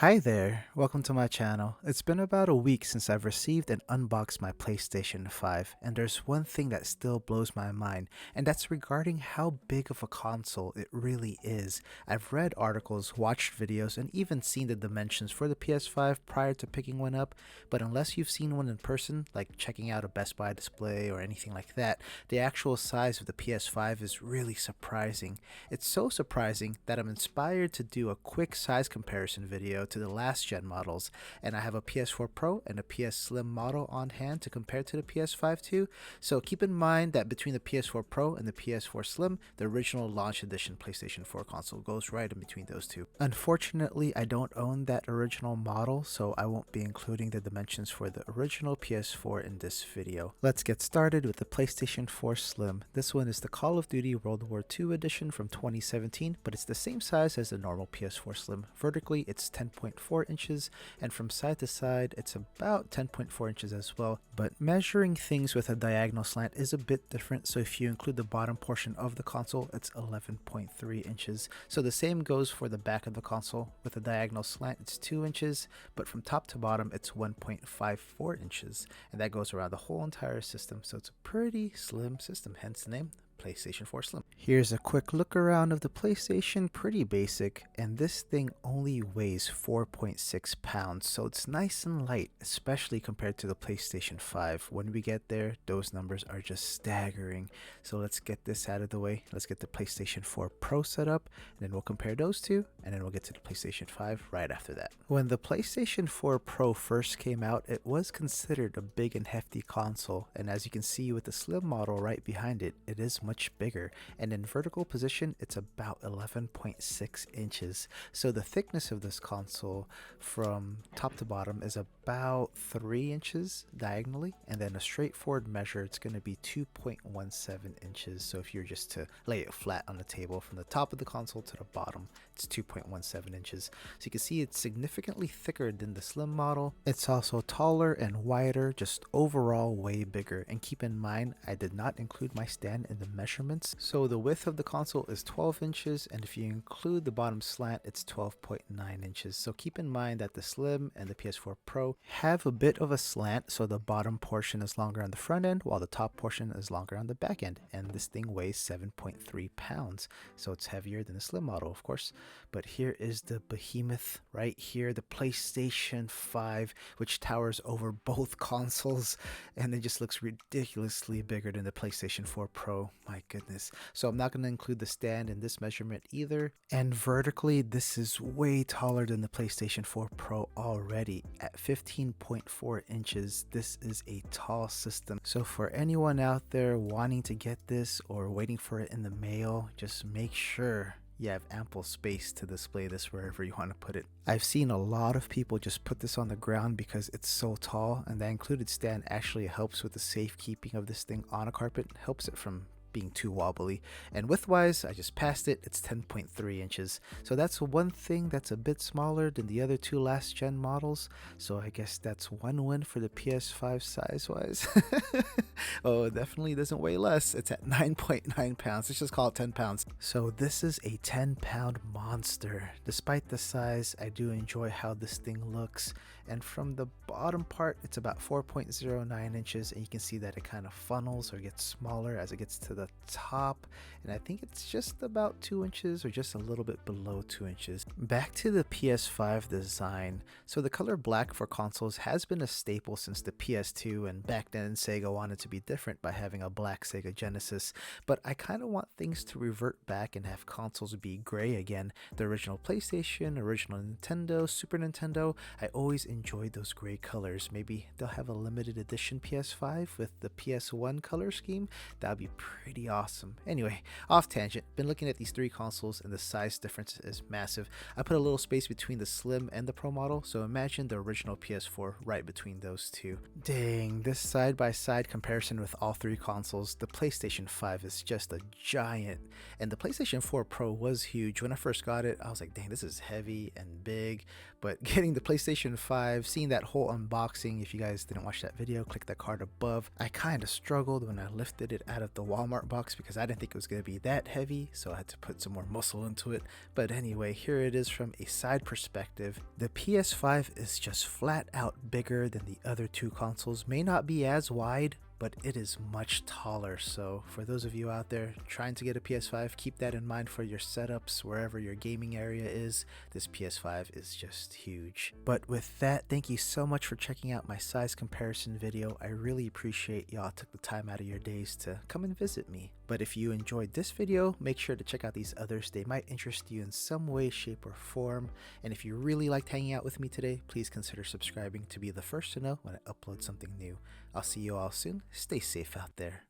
Hi there, welcome to my channel. It's been about a week since I've received and unboxed my PlayStation 5, and there's one thing that still blows my mind, and that's regarding how big of a console it really is. I've read articles, watched videos, and even seen the dimensions for the PS5 prior to picking one up, but unless you've seen one in person, like checking out a Best Buy display or anything like that, the actual size of the PS5 is really surprising. It's so surprising that I'm inspired to do a quick size comparison video to the last gen models, and I have a PS4 Pro and a PS Slim model on hand to compare to the PS5 too. So keep in mind that between the PS4 Pro and the PS4 Slim, the original launch edition PlayStation 4 console goes right in between those two. Unfortunately, I don't own that original model, so I won't be including the dimensions for the original PS4 in this video. Let's get started with the PlayStation 4 Slim. This one is the Call of Duty World War II edition from 2017, but it's the same size as the normal PS4 Slim. Vertically, it's 10.4 inches, and from side to side, it's about 10.4 inches as well. But measuring things with a diagonal slant is a bit different, so if you include the bottom portion of the console, it's 11.3 inches. So the same goes for the back of the console. With a diagonal slant, it's 2 inches, but from top to bottom, it's 1.54 inches, and that goes around the whole entire system, so it's a pretty slim system, hence the name PlayStation 4 Slim. Here's a quick look around of the PlayStation, pretty basic, and this thing only weighs 4.6 pounds, so it's nice and light, especially compared to the PlayStation 5. When we get there, those numbers are just staggering. So let's get this out of the way. Let's get the PlayStation 4 Pro set up, and then we'll compare those two, and then we'll get to the PlayStation 5 right after that. When the PlayStation 4 Pro first came out, it was considered a big and hefty console, and as you can see with the Slim model right behind it, it is much bigger, and in vertical position it's about 11.6 inches. So the thickness of this console from top to bottom is about 3 inches diagonally, and then a straightforward measure, it's going to be 2.17 inches. So if you're just to lay it flat on the table from the top of the console to the bottom, it's 2.17 inches. So you can see it's significantly thicker than the Slim model. It's also taller and wider, just overall way bigger. And keep in mind, I did not include my stand in the measurements. So the width of the console is 12 inches, and if you include the bottom slant, it's 12.9 inches. So keep in mind that the Slim and the PS4 Pro have a bit of a slant, so the bottom portion is longer on the front end while the top portion is longer on the back end, and this thing weighs 7.3 pounds, so it's heavier than the Slim model, of course. But here is the behemoth right here, the PlayStation 5, which towers over both consoles, and it just looks ridiculously bigger than the PlayStation 4 Pro. My goodness. So I'm not going to include the stand in this measurement either. And vertically, this is way taller than the PlayStation 4 Pro already. At 15.4 inches, this is a tall system. So for anyone out there wanting to get this or waiting for it in the mail, just make sure you have ample space to display this wherever you want to put it. I've seen a lot of people just put this on the ground because it's so tall, and the included stand actually helps with the safekeeping of this thing on a carpet, helps it from being too wobbly. And width-wise, I just passed it, it's 10.3 inches. So that's one thing that's a bit smaller than the other two last gen models. So I guess that's one win for the PS5 size-wise. Oh, it definitely doesn't weigh less. It's at 9.9 pounds. Let's just call it 10 pounds. So this is a 10-pound monster. Despite the size, I do enjoy how this thing looks. And from the bottom part, it's about 4.09 inches, and you can see that it kind of funnels or gets smaller as it gets to the top, and I think it's just about 2 inches or just a little bit below 2 inches. Back to the PS5 design. So the color black for consoles has been a staple since the PS2, and back then Sega wanted to be different by having a black Sega Genesis, but I kind of want things to revert back and have consoles be gray again. The original PlayStation, original Nintendo, Super Nintendo, I always enjoyed those gray colors. Maybe they'll have a limited edition PS5 with the PS1 color scheme. That would be pretty awesome. Anyway, off tangent. Been looking at these three consoles, and the size difference is massive. I put a little space between the Slim and the Pro model, so imagine the original PS4 right between those two. Dang, this side-by-side comparison with all three consoles, the PlayStation 5 is just a giant, and the PlayStation 4 Pro was huge. When I first got it, I was like, dang, this is heavy and big, But getting the PlayStation 5, seeing that whole unboxing, if you guys didn't watch that video, click the card above. I kind of struggled when I lifted it out of the Walmart box because I didn't think it was going to be that heavy, so I had to put some more muscle into it. But anyway, here it is from a side perspective. The PS5 is just flat out bigger than the other two consoles. May not be as wide, but it is much taller. So for those of you out there trying to get a PS5, keep that in mind for your setups wherever your gaming area is. This PS5 is just huge. But with that, thank you so much for checking out my size comparison video. I really appreciate y'all took the time out of your days to come and visit me. But if you enjoyed this video, make sure to check out these others. They might interest you in some way, shape, or form. And if you really liked hanging out with me today, please consider subscribing to be the first to know when I upload something new. I'll see you all soon. Stay safe out there.